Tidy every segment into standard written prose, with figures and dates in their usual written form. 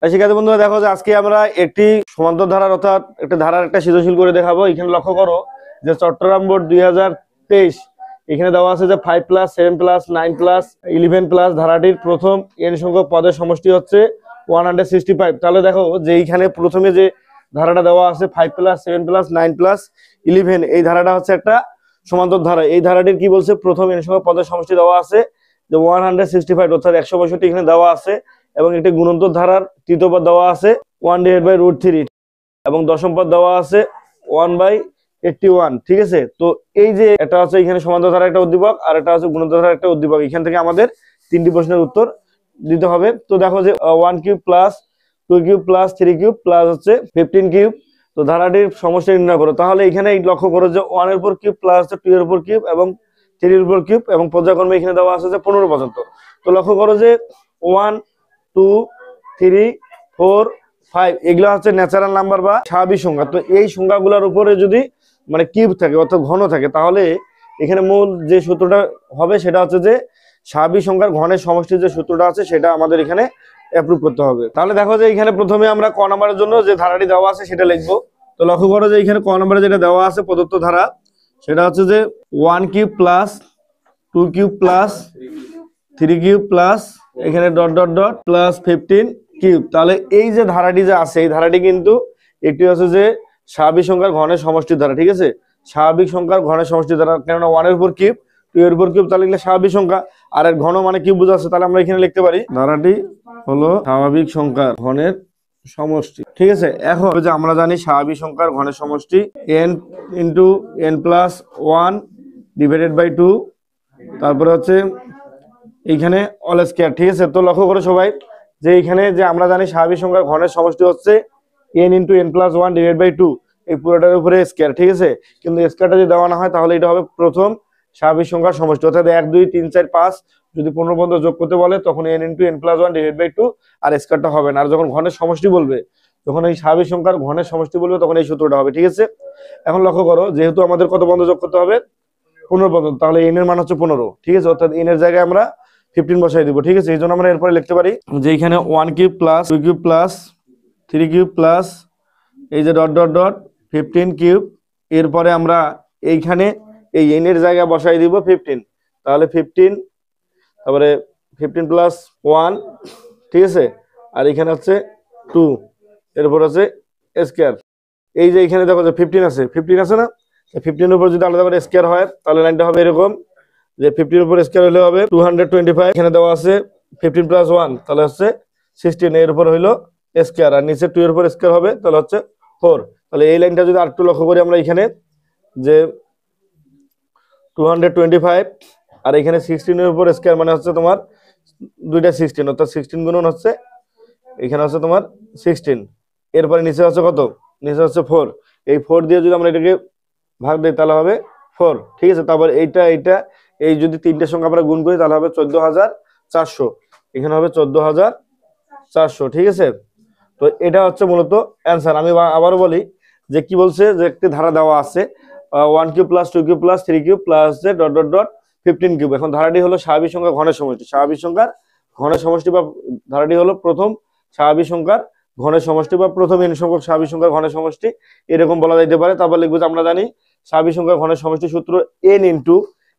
শিক্ষার্থী বন্ধুরা দেখো যে আজকে আমরা একটি সমান্তর ধারার অর্থাৎ একটা ধারার একটা সৃজনশীল করে দেখাবো। এখানে লক্ষ্য করো যে চট্টগ্রাম বোর্ড 2023 এখানে দেওয়া আছে যে 5+7+9+11+ ধারাটির প্রথম n সংখ্যক পদের সমষ্টি হচ্ছে 165। তাহলে দেখো যে এইখানে প্রথমে যে ধারাটা দেওয়া আছে 5+7+9+11 এই ধারাটা হচ্ছে একটা সমান্তর ধারা। এই ধারাটির কি বলছে, প্রথম n সংখ্যক পদের সমষ্টি দেওয়া আছে যে 165 অর্থাৎ 165 এখানে দেওয়া আছে, এবং একটি গুণোত্তর ধারার তৃতীয় পদ দেওয়া আছে 1/√3 এবং দশম পদ দেওয়া আছে 1/81। ঠিক আছে, তো এই যে এটা হচ্ছে এখানে সমান্তর ধারার একটা উদ্দীপক আর এটা হচ্ছে গুণোত্তর ধারার একটা উদ্দীপক। এখান থেকে আমাদের তিনটি প্রশ্নের উত্তর দিতে হবে। তো দেখো যে 1³ প্লাস 2³ প্লাস 3³ প্লাস হচ্ছে 15³ তো ধারাটির সমষ্টি নির্ণয় করো। তাহলে এখানে লক্ষ্য করো যে 1 এর উপর কিউব প্লাস 2 এর উপর কিউব এবং 3 এর উপর কিউব এবং পর্যায়ক্রমে এখানে দেওয়া আছে যে 15 পর্যন্ত। তো লক্ষ্য করো যে 1 2 3 4 5 এগুলো হচ্ছে ন্যাচারাল নাম্বার বা স্বাভাবিক সংখ্যা। তো এই সংখ্যাগুলোর উপরে যদি মানে কিউব থাকে অর্থাৎ ঘন থাকে, তাহলে এখানে মূল যে সূত্রটা হবে সেটা হচ্ছে যে স্বাভাবিক সংখ্যার ঘনের সমষ্টির যে সূত্রটা আছে সেটা আমাদের এখানে অ্যাপ্রুভ করতে হবে। তাহলে দেখো যে এখানে প্রথমে আমরা ক নম্বরের জন্য যে ধারাটি দেওয়া আছে সেটা লিখবো। তো লক্ষ্য করো যে এখানে ক নম্বরে যেটা দেওয়া আছে প্রদত্ত ধারা সেটা হচ্ছে যে 1³ প্লাস 2³ প্লাস 3³ প্লাস এখানে ডট ডট ডট প্লাস 15³ তাহলে এই যে ধারাটি যে আছে এই ধারাটি কিন্তু একটি হচ্ছে যে স্বাভাবিক সংখ্যার ঘনের সমষ্টির ধারা। ঠিক আছে, স্বাভাবিক সংখ্যার ঘনের সমষ্টির ধারা, কেননা 1 এর উপর কিউব 2 এর উপর কিউব তাহলে এগুলো স্বাভাবিক সংখ্যা, আর এর ঘন মানে কিউব বোঝাচ্ছে। তাহলে আমরা এখানে লিখতে পারি ধারাটি হলো স্বাভাবিক সংখ্যার ঘনের সমষ্টি। ঠিক আছে, এখন যে আমরা জানি স্বাভাবিক সংখ্যার ঘনের সমষ্টি n × n+1 / 2 তারপরে হচ্ছে এইখানে অল স্কয়ার। ঠিক আছে, তো লক্ষ্য করো সবাই যে এইখানে যে আমরা জানি স্বাভাবিক সংখ্যার ঘনের সমষ্টি হচ্ছে n × n+1 / 2 এই পুরোটার উপরে স্কয়ার। ঠিক আছে, কিন্তু স্কয়ারটা যদি দেওয়া না হয় তাহলে এটা হবে প্রথম স্বাভাবিক সংখ্যার সমষ্টি, অর্থাৎ 1 2 3 4 5 যদি 15 পর্যন্ত যোগ করতে বলে তখন n × n+1 / 2 আর স্কয়ারটা হবে না। আর যখন ঘনের সমষ্টি বলবে, যখন এই স্বাভাবিক সংখ্যার ঘনের সমষ্টি বলবে তখন এই সূত্রটা হবে। ঠিক আছে, এখন লক্ষ্য করো যেহেতু আমাদের কত পর্যন্ত যোগ করতে হবে 15 পর্যন্ত, তাহলে n এর মান হচ্ছে 15। ঠিক আছে, অর্থাৎ n এর জায়গায় আমরা 15 বসাই দিব। ঠিক আছে, এই জন্য আমরা এরপরে লিখতে পারি যে এখানে 1³ প্লাস 2³ প্লাস 3³ প্লাস এই যে ডট ডট ডট 15³ এরপরে আমরা এইখানে এই n এর জায়গায় বসাই দিব 15, তাহলে 15 তারপরে 15 প্লাস 1। ঠিক আছে, আর এখানে হচ্ছে 2 এরপর আছে স্কয়ার। এই যে এখানে দেখো যে 15 আছে, 15 আছে না, 15 এর উপর যদি আলাদা করে স্কয়ার হয় তাহলে লাইনটা হবে এরকম যে 15 এর উপর স্কয়ার হলে হবে 225। এখানে দেওয়া আছে 15 প্লাস 1 তাহলে হচ্ছে 16, এর উপর হইলো স্কয়ার আর নিচে 2 এর উপর স্কয়ার হবে তাহলে হচ্ছে 4। তাহলে এই লাইনটা যদি আরেকটু লক্ষ্য করি আমরা এখানে যে 225 আর এখানে 16 এর উপর স্কয়ার মানে হচ্ছে তোমার দুইটা 16 অর্থাৎ 16 গুণন হচ্ছে এখানে হচ্ছে তোমার 16, এরপরে নিচে হচ্ছে কত, নিচে হচ্ছে 4। এই 4 দিয়ে যদি আমরা এটাকে ভাগ দেই তাহলে হবে 4। ঠিক আছে, তারপর এইটা এইটা এই যদি তিনটে সংখ্যা আমরা গুণ করি তাহলে হবে 14400, এখানে হবে 14400। ঠিক আছে, তো এটা হচ্ছে মূলত অ্যান্সার। আমি আবারও বলি যে কি বলছে যে একটি ধারা দেওয়া আছে 1³ plus 2³ plus 3³ plus dot dot dot 15³। এখন ধারাটি হলো স্বাভাবিক সংখ্যার ঘনের সমষ্টি, স্বাভাবিক সংখ্যার ঘনের সমষ্টি বা ধারাটি হলো প্রথম স্বাভাবিক সংখ্যার ঘনের সমষ্টি বা প্রথম n সংখ্যক স্বাভাবিক সংখ্যার ঘনের সমষ্টি, এরকম বলা যাইতে পারে। তারপর লিখবো যে আমরা জানি স্বাভাবিক সংখ্যার ঘনের সমষ্টি সূত্র n ×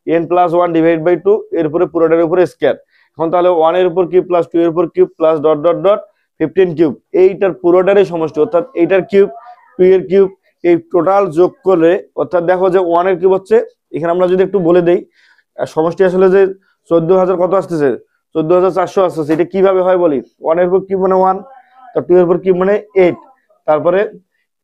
n+1 / 2 এর উপরে পুরোটার উপরে স্কয়ার। এখন তাহলে 1 এর উপর কিউব প্লাস 2 এর উপর cube plus dot dot dot 15³ এইটার পুরোটারই সমষ্টি, অর্থাৎ এইটার কিউব 2 এর কিউব এই টোটাল যোগ করে, অর্থাৎ দেখো যে 1 এর কিউব হচ্ছে এখানে আমরা যদি একটু বলে দেই সমষ্টি আসলে যে 14000 কত আসতেছে 14400 আসতেছে। এটা কিভাবে হয় বলি, 1 এর উপর কিউব মানে 1, তার 2 এর উপর কিউব মানে 8, তারপরে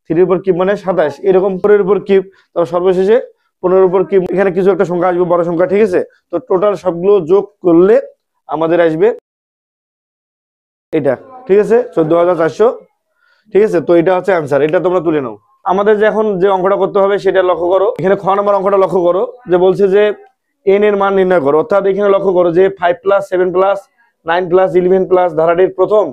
3 এর উপর কিউব মানে 27, এরকম 4 এর উপর কিউব, তারপর সর্বশেষে 15 এর উপর কিউব, এখানে কিছু একটা সংখ্যা আসবে বড় সংখ্যা। ঠিক আছে, তো টোটাল সবগুলো যোগ করলে আমাদের আসবে এটা। ঠিক আছে, 14400। ঠিক আছে, তো এটা হচ্ছে অ্যান্সার, এটা তোমরা তুলে নাও। আমাদের যে এখন যে অঙ্কটা করতে হবে সেটা লক্ষ্য করো, এখানে খ নম্বর অঙ্কটা লক্ষ্য করো যে বলছে যে n এর মান নির্ণয় করো। অর্থাৎ এখানে লক্ষ্য করো যে 5+7+9+11+ ধারাটির প্রথম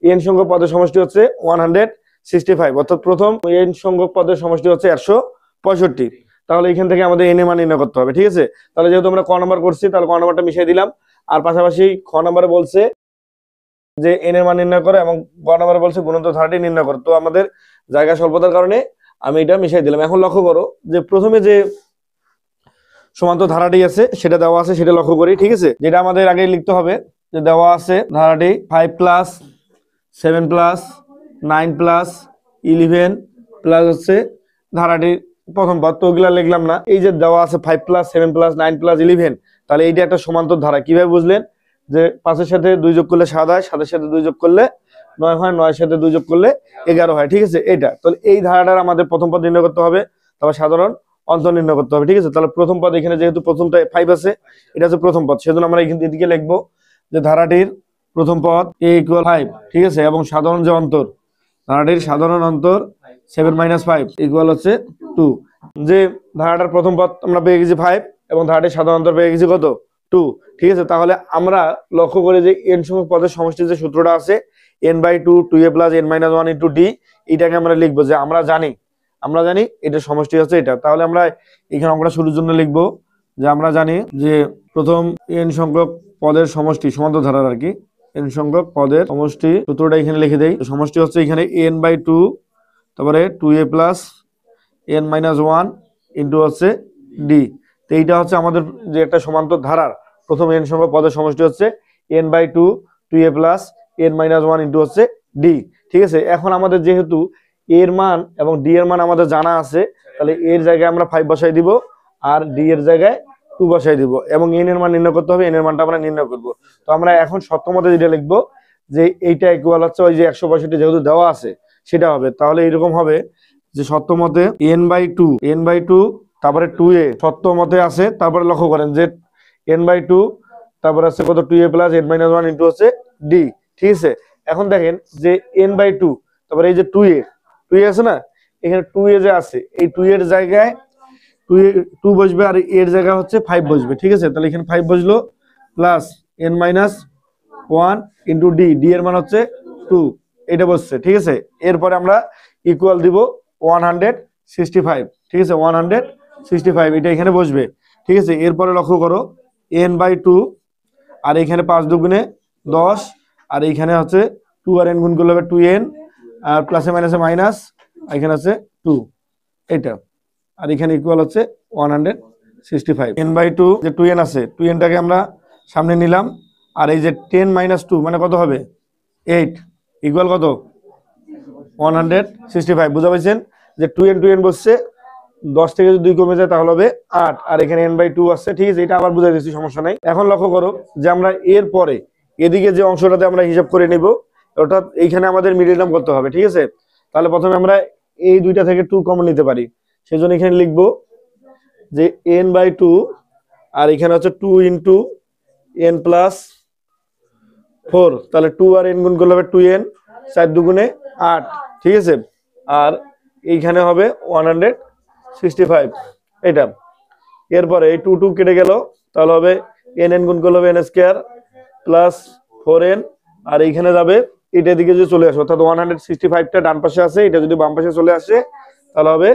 n সংখ্যক পদের সমষ্টি হচ্ছে 165, অর্থাৎ প্রথম n সংখ্যক পদের সমষ্টি হচ্ছে 165। তাহলে এখান থেকে আমাদের n এর মান নির্ণয় করতে হবে। ঠিক আছে, তাহলে যেহেতু আমরা ক নম্বর করছি তাহলে ক নম্বরটা মিশিয়ে দিলাম, আর পাশাপাশি খ নম্বরে বলছে যে এন এর মান নির্ণয় করে এবং গ নাম্বার বলছে গুণিত ধারাটি নির্ণয় করো। তো আমাদের জায়গা স্বল্পতার কারণে আমি এটা মিশাই দিলাম। এখন লক্ষ্য করো যে প্রথমে যে সমান্তর ধারাটি আছে সেটা দেওয়া আছে, সেটা লক্ষ্য করি। ঠিক আছে, যেটা আমাদের আগে লিখতে হবে যে দেওয়া আছে ধারাটি 5 প্লাস 7 প্লাস 9 প্লাস 11 প্লাস হচ্ছে ধারাটির প্রথম পদ। তো ওগুলা লিখলাম না, এই যে দেওয়া আছে 5 প্লাস 7 প্লাস 9 প্লাস 11, তাহলে এইটা একটা সমান্তর ধারা। কিভাবে বুঝলেন? যে 5-এর সাথে 2 যোগ করলে 7 হয়, 7-এর সাথে 2 যোগ করলে 9 হয়, 9-এর সাথে 2 যোগ করলে 11 হয়। ঠিক আছে, এইটা তাহলে এই ধারাটার আমাদের প্রথম পদ নির্ণয় করতে হবে, তারপর সাধারণ অন্তর নির্ণয় করতে হবে। ঠিক আছে, তাহলে প্রথম পদ এখানে যেহেতু প্রথমটা 5 আছে, এটা হচ্ছে প্রথম পদ, সেজন্য আমরা এদিকে লিখবো যে ধারাটির প্রথম পদ a = 5। ঠিক আছে, এবং সাধারণ যে অন্তর, ধারাটির সাধারণ অন্তর 7 - 5 = হচ্ছে 2। যে ধারাটার প্রথম পদ আমরা পেয়ে গেছি 5 এবং ধারাটির সাধারণ অন্তর পেয়ে গেছি কত? 2। ঠিক আছে, তাহলে আমরা লক্ষ্য করে যে n সংখ্যক পদের সমষ্টির যে সূত্রটা আছে n/2 2a + n - 1 * d, এটাকে আমরা লিখবো যে আমরা জানি এটা সমষ্টি হচ্ছে এটা। তাহলে আমরা এখানে আমরা শুরুর জন্য লিখবো যে আমরা জানি যে প্রথম n সংখ্যক পদের সমষ্টি সমান্তর ধারার আর কি, n সংখ্যক পদের সমষ্টি সূত্রটা এখানে লিখে দেই। সমষ্টি হচ্ছে এখানে n/2 তারপরে 2a + n - 1 * হচ্ছে d। তো এইটা হচ্ছে আমাদের যে একটা সমান্তর ধারার প্রথম n সংখ্যক পদের সমষ্টি হচ্ছে n/2 2a + n - 1 * হচ্ছে d। ঠিক আছে, এখন আমাদের যেহেতু এর মান এবং d এর মান আমাদের জানা আছে, তাহলে এর জায়গায় আমরা 5 বসাই দিব আর d এর জায়গায় 2 বসাই দিব, এবং n এর মান নির্ণয় করতে হবে, n এর মানটা আমরা নির্ণয় করব। তো আমরা এখন সত্যমতে যেটা লিখবো যে এইটা ইকুয়াল হচ্ছে ওই যে 165 যেহেতু দেওয়া আছে সেটা হবে। তাহলে এরকম হবে যে সত্যমতে n/2 তারপরে 2a সত্যমতে আছে, তারপরে লক্ষ্য করেন যে n/2 তারপরে আছে কত? 2a + n - 1 * হচ্ছে d। ঠিক আছে, এখন দেখেন যে n/2 তারপরে এই যে 2a আছে না, এখানে 2a যে আছে এই 2 এর জায়গায় 2 বসবে আর এর জায়গায় হচ্ছে 5 বসবে। ঠিক আছে, তাহলে এখানে 5 বসলো প্লাস n - 1 * d এর মান হচ্ছে 2, এটা বসছে। ঠিক আছে, এরপরে আমরা ইকুয়াল দিব 165। ঠিক আছে, 165 এটা এখানে বসবে। ঠিক আছে, এরপরে লক্ষ্য করো n/2 আর এখানে 5 দুগুণে 10 আর এইখানে হচ্ছে 2 আর n গুণ করলে হবে 2n আর প্লাসে মাইনাসে মাইনাস, এখানে আছে 2 এটা, আর এখানে ইকুয়াল হচ্ছে 165। n/2 যে 2n আছে 2nটাকে আমরা সামনে নিলাম, আর এই যে 10 - 2 মানে কত হবে? 8 ইকুয়াল কত? 165। বুঝা পাইছেন যে 2n বসছে, 10 থেকে যদি 2 কমে যায় তাহলে হবে 8, আর এখানে n/2 আছে। ঠিক আছে, এটা আবার বুঝাই দিচ্ছি, সমস্যা নাই। এখন লক্ষ্য করো যে আমরা এর পরে এদিকে যে অংশটাতে আমরা হিসাব করে নিব, অর্থাৎ এইখানে আমাদের মিডল টার্ম করতে হবে। ঠিক আছে, তাহলে প্রথমে আমরা এই দুইটা থেকে 2 কমন নিতে পারি, সেজন্য এখানে লিখবো যে n/2 আর এখানে হচ্ছে 2 * n + 4, তাহলে 2 আর n গুণ করলে হবে 2n, 4 দুগুণে 8। ঠিক আছে, আর এইখানে হবে 165 এটা। এরপরে এই 2 কেটে গেল, তাহলে হবে n গুণ করলে হবে n² + 4n, আর এইখানে যাবে এটা দিকে যে চলে আসে, অর্থাৎ 165টা ডান পাশে আছে, এটা যদি বাম পাশে চলে আসে তাহলে হবে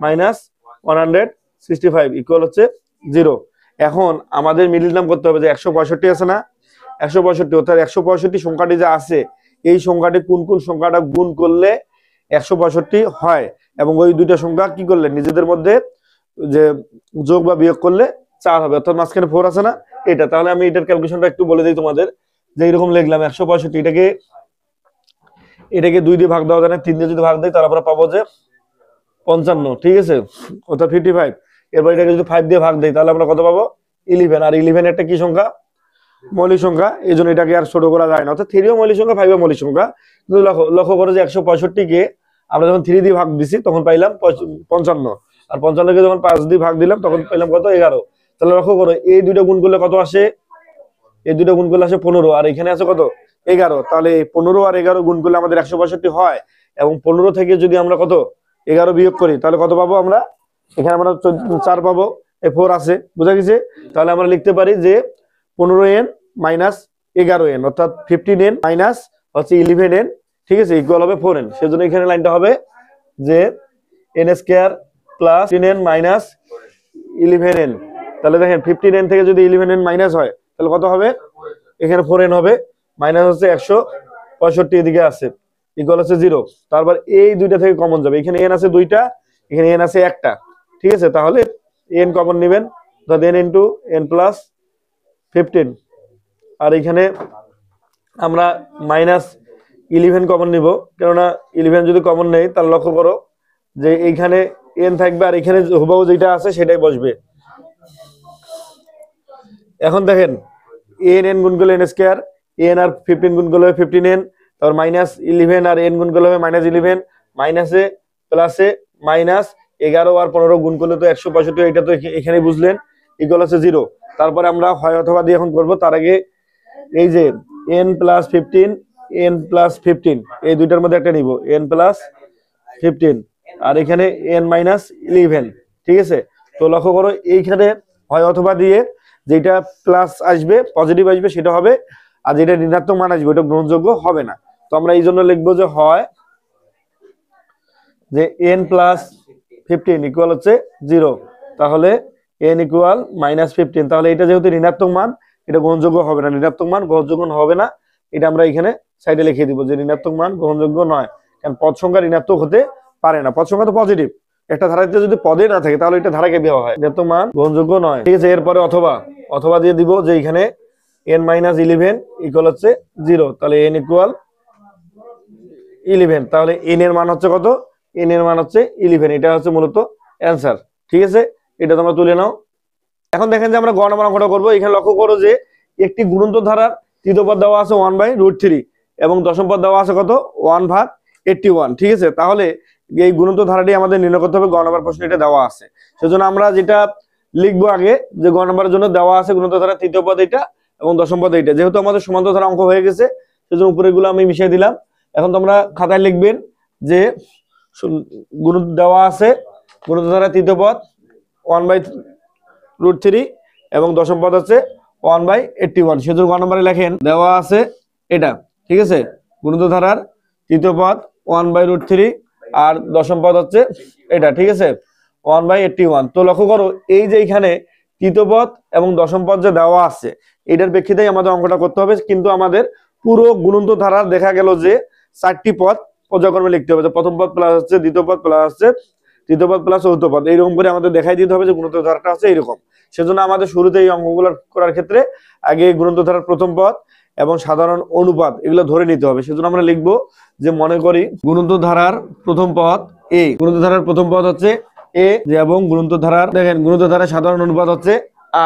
-165 ইকুয়াল হচ্ছে 0। এখন আমাদের মিডল টার্ম করতে হবে যে 165 আছে না, 165 অর্থাৎ 165 সংখ্যাটি যে আছে এই সংখ্যাটি কোন কোন সংখ্যাটা গুণ করলে 165 হয়, এবং ওই দুইটা সংখ্যা কি করলে নিজেদের মধ্যে যে যোগ বা বিয়োগ করলে 4 হবে, অর্থাৎ মাঝখানে 4 আছে না এটা। তাহলে আমি এটার ক্যালকুলেশনটা একটু বলে দিই তোমাদের, যে এরকম লিখলাম 165 এটাকে 2 দিয়ে ভাগ দেওয়া যায় না, 3 দিয়ে যদি ভাগ দেই তাহলে আমরা পাবো যে 55। ঠিক আছে, অর্থাৎ 55। এরপর এটাকে যদি 5 দিয়ে ভাগ দেই তাহলে আমরা কত পাবো? 11। আর 11 একটা কি সংখ্যা? মৌলিক সংখ্যা, এই জন্য এটাকে আর ছোট করা যায় না, অর্থাৎ 3ও মৌলিক সংখ্যা 5ও মৌলিক সংখ্যা। কিন্তু লক্ষ্য করো যে 165কে আমরা যখন 3 দিয়ে ভাগ দিছি তখন পাইলাম 55, আর 55কে যখন 5 দিয়ে ভাগ দিলাম তখন পাইলাম কত? 11। তাহলে লক্ষ্য করো এই দুইটা গুণ করলে কত আসে? এই দুইটা গুণ করলে আসে 15, আর এখানে আছে কত? 11। তাহলে 15 আর 11 গুণ করলে আমাদের 165 হয়, এবং 15 থেকে যদি আমরা কত 11 বিয়োগ করি তাহলে কত পাবো আমরা? এখানে আমরা 4 পাবো, 4 আছে, বুঝা গেছে? তাহলে আমরা লিখতে পারি যে 15n - 11n, অর্থাৎ 15n - হচ্ছে 11n। ঠিক আছে, ইকুয়াল হবে 4n। সেজন্য এখানে লাইনটা হবে যে n² + 15n - 11n। তাহলে দেখেন 15n থেকে যদি 11n মাইনাস হয় তাহলে কত হবে? এখানে 4n হবে, মাইনাস হচ্ছে 65 এদিকে আছে, ইকুয়াল হচ্ছে 0। তারপর এই দুইটা থেকে কমন যাবে, এখানে n আছে দুইটা, এখানে n আছে একটা, ঠিক আছে। তাহলে n কমন নেবেন, n ইন্টু n প্লাস 15, আর এখানে আমরা -11 কমন নিব, কেননা 11 যদি কমন নেই তাহলে লক্ষ্য করো যে এইখানে n থাকবে আর এখানে হুবহু যেটা আছে সেটাই বসবে। এখন দেখেন n গুণ করলে n স্কয়ার, n আর 15 গুণ করলে 15n, তারপর -11 আর n গুণ করলে হবে -11, মাইনাসে প্লাসে -11 আর 15 গুণ করলে তো 165, এটা তো এখানেই বুঝলেন, ইকুয়াল হচ্ছে 0। তারপরে আমরা হয় অথবা দিয়ে এখন করব, তার আগে এই যে n প্লাস 15, n প্লাস 15 এই দুইটার মধ্যে একটা নিব, n প্লাস 15 আর এখানে n মাইনাস 11, ঠিক আছে। তো লক্ষ্য করো এইখানে হয় অথবা দিয়ে যেটা প্লাস আসবে পজিটিভ আসবে সেটা হবে, আর যেটা ঋণাত্মক মান আসবে ওটা গ্রহণযোগ্য হবে না। তো আমরা এই জন্য লিখবো যে হয় যে n প্লাস 15 ইকুয়াল হচ্ছে 0, তাহলে n ইকুয়াল -15, তাহলে এটা যেহেতু ঋণাত্মক মান এটা গ্রহণযোগ্য হবে না, ঋণাত্মক মান গ্রহণযোগ্য হবে না, এটা আমরা এখানে সাইডে লিখে দিব যে ঋণাত্মক মান গ্রহণযোগ্য নয়, কারণ পদ সংখ্যা ঋণাত্মক হতে পারে না, পদ সংখ্যা তো পজিটিভ, একটা ধারাতে যদি পদে না থাকে তাহলে এটা ধারাকে দেওয়া হয়, ঋণাত্মক মান গ্রহণযোগ্য নয়, ঠিক আছে। এরপরে অথবা দিয়ে দিব যে এখানে n মাইনাস 11 ইকুয়াল হচ্ছে 0, তাহলে n ইকুয়াল 11, তাহলে n এর মান হচ্ছে কত, n এর মান হচ্ছে 11, এটা হচ্ছে মূলত অ্যান্সার, ঠিক আছে। এটা তোমরা তুলে নাও। এখন দেখেন যে আমরা গ নম্বর অঙ্কটা করবো, এখানে লক্ষ্য করো যে একটি গুণন্ত ধারার তৃতীয় পদ দেওয়া আছে 1/√3 এবং দশম পদ দেওয়া আছে কত 1/81, ঠিক আছে। তাহলে এই গুণন্ত ধারাটি আমাদের নির্ণয় করতে হবে, গ নম্বর প্রশ্ন এটা দেওয়া আছে, সেজন্য আমরা যেটা লিখবো আগে যে গ নম্বরের জন্য দেওয়া আছে গুণন্ত ধারার তৃতীয় পদ এটা এবং দশম পদ এটা, যেহেতু আমাদের সমান্তর ধারা অঙ্ক হয়ে গেছে সেজন্য উপরে গুলো আমি মিশিয়ে দিলাম। এখন তোমরা খাতায় লিখবেন যে গুণন্ত দেওয়া আছে গুণন্ত ধারার তৃতীয় পদ 1/√3 এবং দশম পদ হচ্ছে 1/81, সেজন্য গ নম্বরে লেখেন দেওয়া আছে এটা, ঠিক আছে। গুণিত ধারার তৃতীয় পদ 1/√3 আর দশম পদ হচ্ছে এটা, ঠিক আছে 1/81। তো লক্ষ্য করো এই যে এখানে তৃতীয় পদ এবং দশম পদ যে দেওয়া আছে এটার প্রেক্ষিতেই আমাদের অঙ্কটা করতে হবে, কিন্তু আমাদের পুরো গুণন্ত ধারার দেখা গেল যে 4টি পদ পর্যায়ক্রমে লিখতে হবে, প্রথম পদ প্লাস হচ্ছে দ্বিতীয় পদ প্লাস হচ্ছে তৃতীয় পদ প্লাস চতুর্থ পদ, এইরকম করে আমাদের দেখাই দিতে হবে যে গুণন্ত ধারাটা আছে এইরকম। সেজন্য আমাদের শুরুতে এই অঙ্কগুলো করার ক্ষেত্রে আগে গুণন্ত ধারার প্রথম পদ এবং সাধারণ অনুপাত এগুলো ধরে নিতে হবে। সেজন্য আমরা লিখবো যে মনে করি গুণন্ত ধারার প্রথম পদ এ, গুণন্ত ধারার প্রথম পদ হচ্ছে এ, এবং গুণন্ত ধারার দেখেন গুণন্ত ধারার সাধারণ অনুপাত হচ্ছে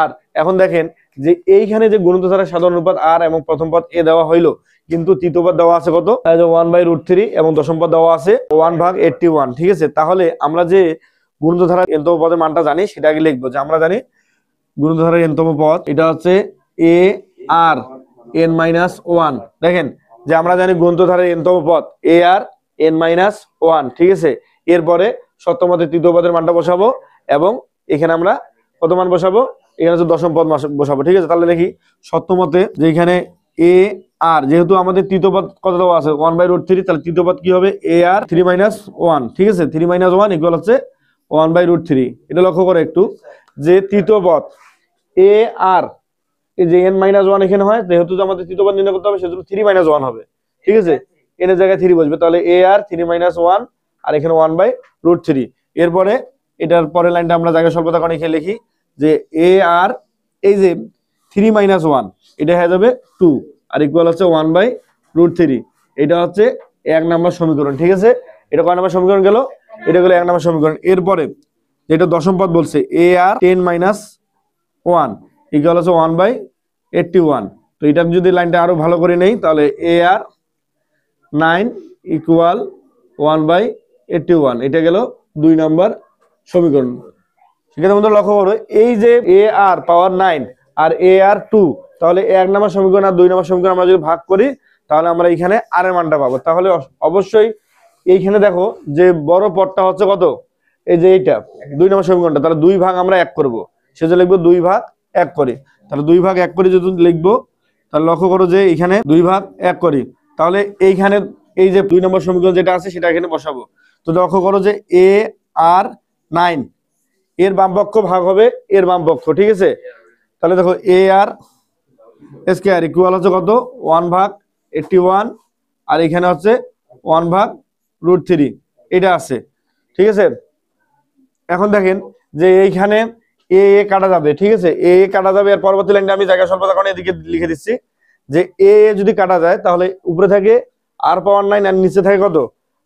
আর। এখন দেখেন যে এইখানে যে গুণন্ত ধারার সাধারণ অনুপাত আর এবং প্রথম পদ এ দেওয়া হইলো, কিন্তু তৃতীয় পদ দেওয়া আছে কত 1/√3 এবং দশম পদ দেওয়া আছে 1/81, ঠিক আছে। তাহলে আমরা যে গুণন্ত ধারার nতম পদের মানটা জানি সেটা আগে লিখবো, যে আমরা জানি গুণন্ত ধারার nতম পদ এটা হচ্ছে a r n-1, দেখেন যে আমরা জানি গুণন্ত ধারার nতম পদ a r n-1, ঠিক আছে। এরপরে সপ্তমতে তৃতীয় পদের মানটা বসাবো এবং এখানে আমরা কত মান বসাবো, এখানে হচ্ছে দশম পদ বসাবো, ঠিক আছে। তাহলে দেখি সপ্তমতে যে এখানে a r, যেহেতু আমাদের তৃতীয় পদ কত দেওয়া আছে 1/√3, তাহলে তৃতীয় পদ কি হবে a r 3-1, ঠিক আছে 3-1 ইকুয়াল হচ্ছে 1/√3। এটা লক্ষ্য করে একটু যে তৃতীয় পদ a r এই যে n-1 এখানে হয়, যেহেতু আমাদের তৃতীয় পদ নির্ণয় করতে হবে সেজন্য 3-1 হবে, ঠিক আছে। n এর জায়গায় 3 বসবে, তাহলে a r 3-1 আর এখানে 1/√3। এরপরে এটার পরের লাইনটা আমরা জায়গা স্বল্পতা কোণ এখানে লিখি যে a r এই যে 3-1 এটা হয়ে যাবে 2 আর ইকুয়াল হচ্ছে 1/√3, এটা হচ্ছে 1 নম্বর সমীকরণ, ঠিক আছে। এটা কয় নম্বর সমীকরণ গেল, এটা গেল 1 নম্বর সমীকরণ। এরপরে যেটা দশম পদ বলছে a r 10-1 ইকুয়াল হচ্ছে 1/81, তো এটা যদি লাইনটা আরো ভালো করে নেই তাহলে a r 9 ইকুয়াল 1/81, এটা গেল 2 নম্বর সমীকরণ। সেক্ষেত্রে আমাদের লক্ষ্য করো এই যে a r power 9 R a r 2, তাহলে 1 নম্বর সমীকরণ আর 2 নম্বর সমীকরণ আমরা যদি ভাগ করি তাহলে আমরা এখানে r এর মানটা পাবো। তাহলে অবশ্যই এইখানে দেখো যে বড় পদটা হচ্ছে কত, এই যে এইটা 2 নম্বর সমীকরণটা, তাহলে 2 ভাগ আমরা 1 করব, সেজন্য লিখবো 2 ভাগ 1 করে। তাহলে 2 ভাগ 1 করে যদি লিখবো তাহলে লক্ষ্য করো যে এখানে 2 ভাগ 1 করি, তাহলে এইখানে এই যে 2 নম্বর সমীকরণ যেটা আছে সেটা এখানে বসাবো। তো লক্ষ্য করো যে a r 9 এর বাম পক্ষ ভাগ হবে এর বাম পক্ষ, ঠিক আছে। তাহলে দেখো a r স্কয়ার ইকুয়াল হচ্ছে কত 1/81 আর এখানে হচ্ছে 1/√3 এটা আছে, ঠিক আছে। এখন দেখেন যে এইখানে এ এ কাটা যাবে, ঠিক আছে, এ এ কাটা যাবে। আর পরবর্তী লাইনটা আমি জায়গা স্বল্পতার কারণে এদিকে লিখে দিচ্ছি যে এ এ যদি কাটা যায় তাহলে উপরে থাকে r⁻9 আর নিচে থাকে কত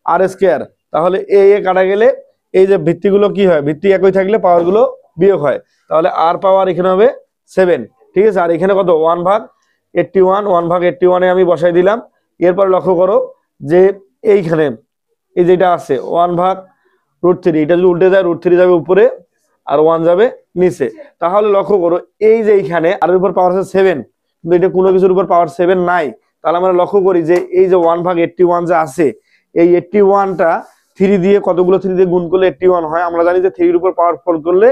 r²। তাহলে এ এ কাটা গেলে এই যে ভিত্তিগুলো কি হয়, ভিত্তি একই থাকলে পাওয়ারগুলো বিয়োগ হয়। তাহলে r পাওয়ার এখানে হবে 7, ঠিক আছে। আর এখানে কত 1/81 এ আমি বসাই দিলাম। এরপর লক্ষ্য করো যে এইখানে এই যেটা আছে 1/√3, এটা যদি উল্টে যায় √3 যাবে উপরে আর 1 যাবে নিচে। তাহলে লক্ষ্য করো এই যে এইখানে আর উপর পাওয়ার আছে 7, কিন্তু এটা কোনো কিছুর উপর পাওয়ার 7 নাই। তাহলে আমরা লক্ষ্য করি যে এই যে 1/81 যে আছে, এই 81টা 3 দিয়ে, কতগুলো 3 দিয়ে গুণ করলে 81 হয়। আমরা জানি যে 3 এর উপর পাওয়ার 4 করলে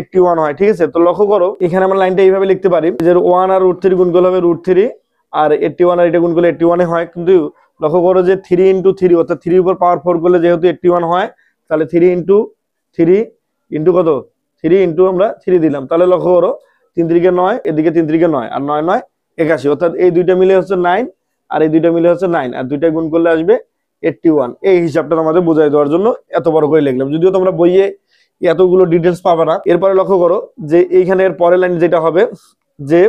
81 হয়, ঠিক আছে। তো লক্ষ্য করো এখানে আমরা লাইনটা এইভাবে লিখতে পারি যে 1 আর √3 গুণ করলে হবে √3 আর 81 আর এটা গুণ করলে 81 হয়। কিন্তু লক্ষ্য করো যে 3 × 3 অর্থাৎ 3 এর উপর পাওয়ার 4 করলে যেহেতু 81 হয়, তাহলে 3 × 3 ইন্টু কত 3 ইন্টু আমরা 3 দিলাম। তাহলে লক্ষ্য করো 3 × 9, এদিকে 3 × 9 আর 9 9 81, অর্থাৎ এই দুইটা মিলে হচ্ছে 9 আর এই দুইটা মিলে হচ্ছে 9 আর দুইটা গুণ করলে আসবে 81। এই হিসাবটা আমাদের বোঝাই দেওয়ার জন্য এত বড় করে লিখলাম, যদিও তোমরা বইয়ে এতগুলো ডিটেলস পাবে না। এরপরে লক্ষ্য করো যে এইখানে এর পরের লাইন যেটা হবে যে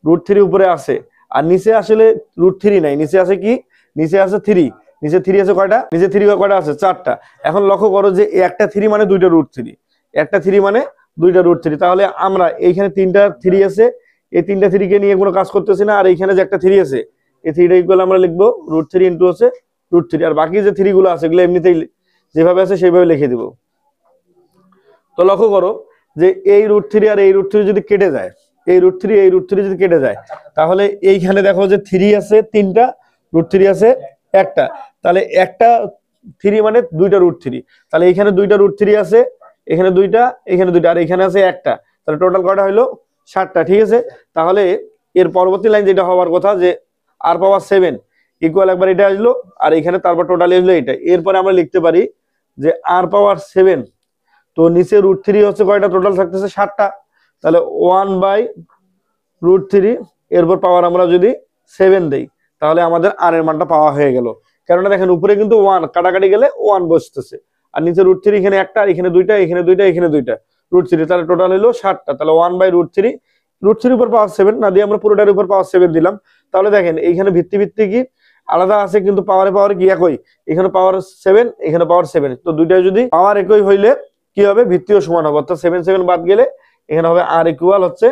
√3 উপরে আছে আর নিচে আসলে √3 নাই, নিচে আছে কি, নিচে আছে 3, নিচে 3 আছে কয়টা, নিচে 3 কয়টা আছে 4টা। এখন লক্ষ্য করো যে একটা 3 মানে দুইটা √3, একটা 3 মানে দুইটা √3। তাহলে আমরা এইখানে 3টা 3 আছে, এই 3টা 3 কে নিয়ে কোনো কাজ করতেছি না। আর এইখানে যে একটা 3 আছে, এই 3টা ইকুয়াল আমরা লিখবো √3 ইন্টু হচ্ছে √3, আর বাকি যে 3 গুলো আছে এগুলো এমনিতেই যেভাবে আছে সেইভাবে লিখে দিব। তো লক্ষ্য করো যে এই √3 আর এই √3 যদি কেটে যায়, এই √3 যদি কেটে যায়, তাহলে এইখানে দেখো যে 3 আছে 3টা, √3 আছে একটা, তাহলে একটা 3 মানে দুইটা √3। তাহলে এইখানে দুইটা √3 আছে, এখানে দুইটা, এখানে দুইটা, আর এখানে আছে একটা, তাহলে টোটাল কয়টা হইলো 7টা, ঠিক আছে। তাহলে এর পরবর্তী লাইন যেটা হওয়ার কথা যে r⁻7 ইকুয়াল একবার এটা আসলো আর এখানে তারপর টোটালি আসলো এটা। এরপরে আমরা লিখতে পারি যে r⁻7, তো নিচে √3 হচ্ছে কয়টা, টোটাল থাকতেছে 7টা, তাহলে 1/√3 এরপর পাওয়ার আমরা যদি 7 দেই তাহলে আমাদের r এর মানটা পাওয়া হয়ে গেল। কেননা দেখেন উপরে কিন্তু 1 কাটাকাটি গেলে 1 বসতেছে আর নিচে √3 এখানে একটা আর এখানে দুইটা, এখানে দুইটা, এখানে দুইটা √3, তাহলে টোটাল হলো 7টা। তাহলে 1/√3, √3 উপর পাওয়ার 7 না দিয়ে আমরা পুরোটার উপর পাওয়ার 7 দিলাম। তাহলে দেখেন এইখানে ভিত্তি কি আলাদা আছে কিন্তু পাওয়ারে কি একই, এখানে পাওয়ার 7 এখানে পাওয়ার 7, তো দুইটা যদি পাওয়ার একই হইলে কি হবে, ভিত্তিও সমান হবে, অর্থাৎ 7 7 বাদ গেলে এখানে হবে r ইকুয়াল হচ্ছে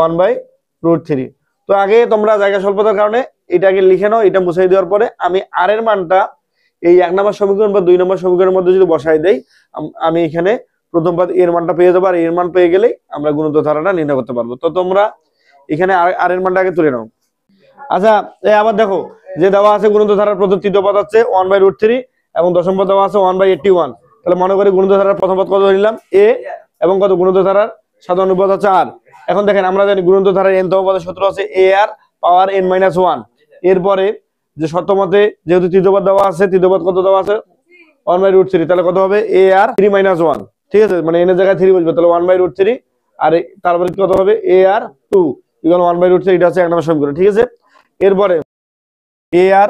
1/√3। তো আগে তোমরা জায়গা স্বল্পতার কারণে এটাকে লিখে নাও, এটা মুছাই দেওয়ার পরে আমি r এর মানটা এই 1 নম্বর সমীকরণ বা 2 নম্বর সমীকরণের মধ্যে যদি বসাই দেই, আমি এখানে প্রথম পদ এর মানটা পেয়ে যাবো, আর এর মান পেয়ে গেলেই আমরা গুণিত ধারাটা নির্ণয় করতে পারবো। তো তোমরা এখানে r এর মানটা আগে তুলে নাও। আচ্ছা, আবার দেখো যে দেওয়া আছে গুণিত ধারার প্রথম তৃতীয় পদ হচ্ছে 1/√3 এবং দশম পদ দেওয়া আছে 1/81। তাহলে মনে করি গুণিত ধারার প্রথম পদ কত নিলাম a এবং কত গুণিত ধারার সাধারণ পদ হচ্ছে r। এখন দেখেন আমরা জানি গুণিত ধারার n তম পদের সূত্র আছে ar পাওয়ার n-1। এরপরে যে শর্তমতে যেহেতু তৃতীয় পদ দেওয়া আছে, তৃতীয় পদ কত দেওয়া আছে 1/√3, তাহলে কত হবে ar 3-1, ঠিক আছে, মানে n এর জায়গায় 3 বসবে, তাহলে 1/√3 আর তারপরে কত হবে ar 2 ইকুয়াল 1/√3, এটা হচ্ছে 1 নম্বর সমীকরণ, ঠিক আছে। এরপরে ar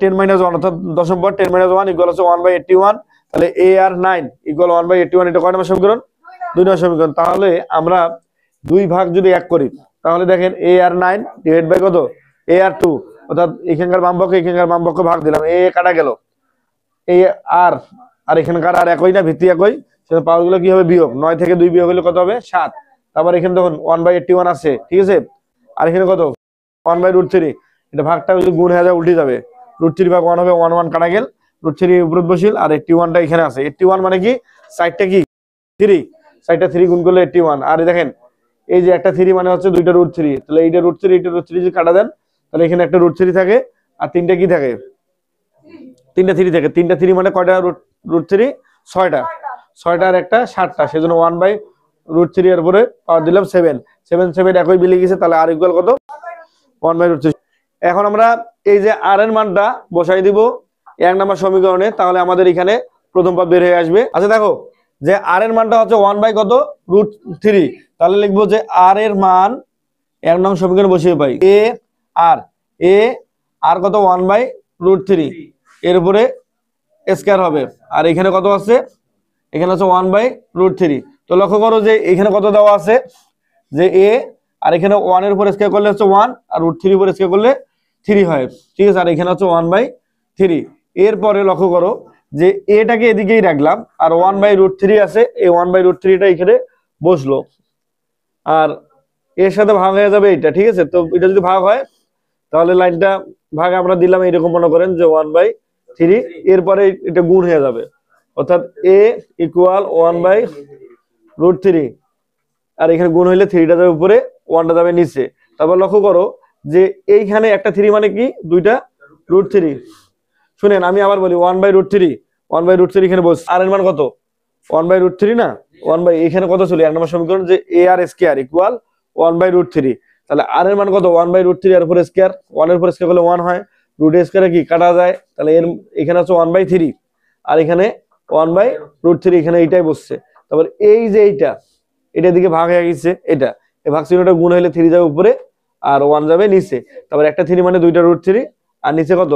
10-1 অর্থাৎ দশম পদ 10-1 ইকুয়াল হচ্ছে 1/81, তাহলে ar 9 ইকুয়াল 1/81, এটা কয় নম্বর সমীকরণ, 2 নম্বর সমীকরণ। তাহলে আমরা দুই ভাগ যদি এক করি তাহলে দেখেন ar 9 ডিভাইড বাই কত ar 2, অর্থাৎ এখানকার বাম পক্ষ ভাগ দিলাম, a কাটা গেল, এই আর এখানকার আর একই না, ভিত্তি একই, সেটা পাওয়ার গুলো কি হবে বিয়োগ, 9 থেকে 2 বিয়োগ হলে কত হবে 7। তারপর এখানে দেখুন 1/81 আছে, ঠিক আছে, আর এখানে কত 1/√3, এটা ভাগটা যদি গুণ হয়ে যায় উল্টে যাবে, √3 ভাগ 1 হবে 1 1 কাটা গেল, √3 উপর বসিল আর 81টা এখানে আছে। 81 মানে কি সাইডটা কি 3, সাইডটা 3 গুণ করলে 81, আর দেখেন এই যে একটা 3 মানে হচ্ছে দুইটা √3, তাহলে এইটা √3 যদি কাটা দেন তাহলে এখানে একটা √3 থাকে আর তিনটা কি থাকে, তিনটা 3 থাকে, তিনটা 3 মানে কয়টা √3, 6টা, 6টা আর একটা 7টা, সেজন্য 1/√3 এর উপরে পাওয়ার দিলাম 7 7 একই মিলে গেছে, তাহলে r ইকুয়াল কত 1/√3। এখন আমরা এই যে r এর মানটা বসাই দিব 1 নম্বর সমীকরণে, তাহলে আমাদের এখানে প্রথম পদ বের হয়ে আসবে। আচ্ছা দেখো যে r এর মানটা হচ্ছে 1/√3, তাহলে লিখবো যে r এর মান 1 নম্বর সমীকরণে বসিয়ে পাই a r কত 1/√3 √3 এর উপরে স্কয়ার হবে। আর এখানে কত আছে, এখানে আছে 1/√3। তো লক্ষ্য করো যে এখানে কত দেওয়া আছে যে a, আর এখানে 1 এর উপর স্কয়ার করলে হচ্ছে 1, আর √3 এর উপর স্কয়ার করলে 3 হয়, ঠিক আছে। আর এখানে হচ্ছে 1/3। এরপরে লক্ষ্য করো যে এটাকে এদিকেই রাখলাম, আর 1/√3 আছে, এই 1/√3টা এখানে বসলো, আর এর সাথে ভাগ হয়ে যাবে এটা, ঠিক আছে। তো এটা যদি ভাগ হয় তাহলে লাইনটা ভাগ আমরা দিলাম এইরকম, মনে করেন যে 1/3, এরপরে এটা গুণ হয়ে যাবে, অর্থাৎ a ইকুয়াল 1/√3, আর এখানে গুণ হইলে 3টা যাবে উপরে, 1টা যাবে নিচে। তারপর লক্ষ্য করো যে এইখানে একটা 3 মানে কি দুইটা √3। শুনেন আমি আবার বলি 1/√3 এখানে বলছি, আর এর মান কত 1/√3 না, এখানে কত ছিল 1 নম্বর সমীকরণ যে a আর স্কয়ার ইকুয়াল 1/√3। তাহলে আর এর মান কত 1/√3 এর উপর স্কয়ার, 1 এর উপর স্কয়ার করলে 1 হয়, রুট স্কয়ারে কি কাটা যায়, তাহলে এর এখানে আছে 1/3, আর এখানে 1/√3, এখানে এইটাই বসছে। তারপর এই যে এটা দিকে ভাগ হয়ে গেছে, এটা এই ভাগ চিহ্নটা গুণ হইলে 3 যাবে উপরে আর 1 যাবে নিচে। তারপর একটা 3 মানে দুইটা √3, আর নিচে কত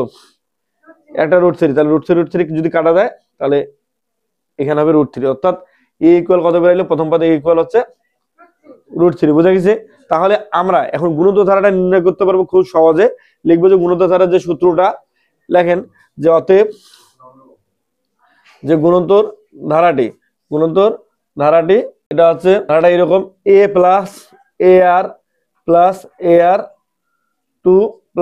একটা √3, তাহলে √3 যদি কাটা যায় তাহলে এখানে হবে √3, অর্থাৎ a ইকুয়াল কত বেরাইলো, প্রথম পদে a ইকুয়াল হচ্ছে √3, বুঝা গেছে। তাহলে আমরা এখন গুণোত্তর ধারাটা নির্ণয় করতে পারবো খুব সহজে। লিখবো যে গুণোত্তর ধারার যে সূত্রটা, লেখেন যে অতএব যে গুণোত্তর ধারাটি এটা হচ্ছে ধারাটা এরকম, a + ar + ar2 +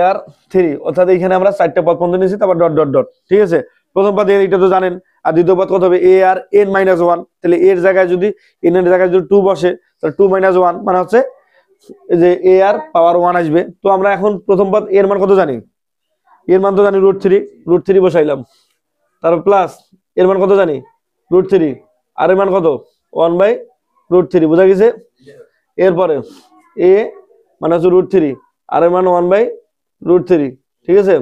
ar3, অর্থাৎ এখানে আমরা 4টা পদ পর্যন্ত নিয়েছি, তারপর ডট ডট ডট, ঠিক আছে। প্রথম পদ এটা তো জানেন, আর দ্বিতীয় পদ কত হবে ar(n-1), তাহলে এর জায়গায় যদি n এর জায়গায় যদি 2 বসে তাহলে 2 - 1 মানে হচ্ছে যে ar⁻1 আসবে। তো আমরা এখন প্রথম পদ এর মান কত জানি, এর মান তো জানি √3 বসাইলাম, তারপর প্লাস এর মান কত জানি √3, আর এর মান কত 1/√3, বুঝা গেছে। এরপরে a মানে হচ্ছে √3, আর এর মান 1/√3, ঠিক আছে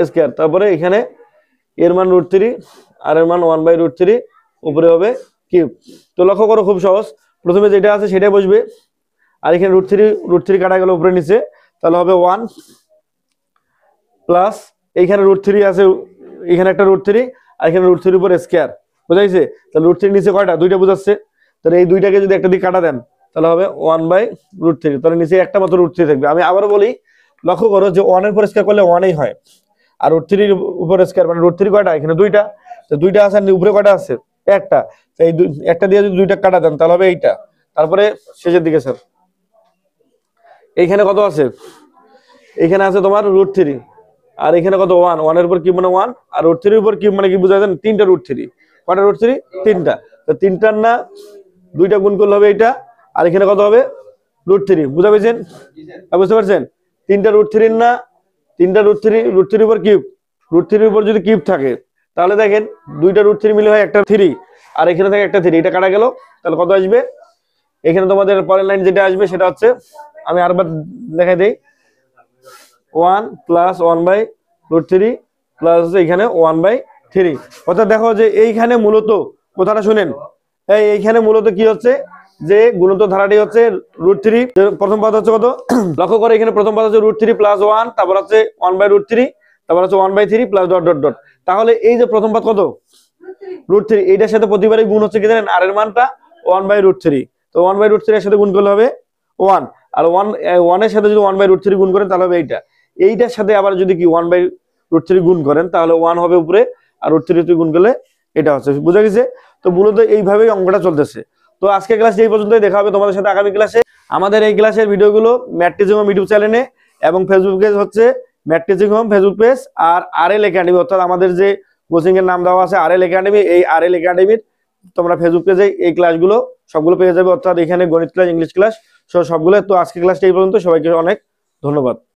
স্কয়ার। তারপরে এখানে এর মান √3 আর এর মান 1/√3, উপরে হবে কিউব। তো লক্ষ্য করো খুব সহজ, প্রথমে যেটা আছে সেটাই বসবে, আর এখানে √3 কাটা গেল উপরে নিচে, তাহলে হবে 1 প্লাস এইখানে √3 আছে, এখানে একটা √3, আর এখানে √3 উপর স্কয়ার, বুঝা গেছে। তাহলে √3 নিচে কয়টা, দুইটা বোঝাচ্ছে, তাহলে এই দুইটাকে যদি একটা দিক কাটা দেন তাহলে হবে 1/√3, তাহলে নিচে একটা মাত্র √3 থাকবে। আমি আবারও বলি, লক্ষ্য করো যে 1 এর উপর স্কয়ার করলে 1ই হয়, আর √3 এর উপর স্কয়ার মানে √3 কয়টা, এখানে দুইটা, তো দুইটা আছে, আর উপরে কয়টা আছে একটা, তো এই একটা দিয়ে যদি দুইটা কাটা দেন তাহলে হবে এইটা। তারপরে শেষের দিকে স্যার এইখানে কত আছে, এখানে আছে তোমার √3, আর এখানে কত 1 এর উপর কিউব মানে 1, আর √3 এর উপর কিউব মানে কি বুঝা যায়, 3টা √3, কয়টা √3 3টা, তো 3টার না দুইটা গুণ করলে হবে এইটা, আর এখানে কত হবে √3, বুঝা পেয়েছেন, বুঝতে পারছেন। 3টা √3 না, 3টা √3 উপর কিউব, √3 উপর যদি কিউব থাকে তাহলে দেখেন দুইটা √3 মিলে হয় একটা 3, আর এখানে থাকে একটা 3, এটা কাটা গেল, তাহলে কত আসবে, এখানে তোমাদের পরের লাইন যেটা আসবে সেটা হচ্ছে, আমি আরেকবার দেখাই দেই, 1 + 1/√3 প্লাস এখানে 1/3, অর্থাৎ দেখো যে এইখানে মূলত কথাটা শুনেন, এইখানে মূলত কি হচ্ছে যে গুণোত্তর ধারাটি হচ্ছে √3, প্রথম পদ হচ্ছে কত লক্ষ্য করে, এখানে প্রথম পদ হচ্ছে √3 + 1, তারপর হচ্ছে 1/√3, তারপর হচ্ছে 1/3 প্লাস ডট ডট ডট। তাহলে এই যে প্রথম পদ কত √3, এইটার সাথে প্রতিবারই গুণ হচ্ছে কি জানেন, আর এর মানটা 1/√3, তো 1/√3 এর সাথে গুণ করলে হবে 1, আর 1 এর সাথে যদি 1/√3 গুণ করেন তাহলে হবে এইটার সাথে আবার যদি কি 1/√3 গুণ করেন তাহলে 1 হবে উপরে, আর √3 গুণ করলে এটা হচ্ছে, বুঝা গেছে। তো মূলত এইভাবেই অঙ্কটা চলতেছে। তো আজকে ক্লাস এই পর্যন্তই, দেখা হবে তোমাদের সাথে আগামী ক্লাসে। আমাদের এই ক্লাসের ভিডিওগুলো ম্যাথ টিচিং হোম ইউটিউব চ্যানেলে এবং ফেসবুক পেজ হচ্ছে math teaching home Facebook page, আর RL একাডেমি, অর্থাৎ আমাদের যে কোচিং এর নাম দেওয়া আছে RL একাডেমি, এই RL একাডেমির তোমরা ফেসবুক পেজে এই ক্লাসগুলো সবগুলো পেয়ে যাবে, অর্থাৎ এখানে গণিত ক্লাস, ইংলিশ ক্লাস সবগুলো। তো আজকে ক্লাসটা এই পর্যন্ত, সবাইকে অনেক ধন্যবাদ।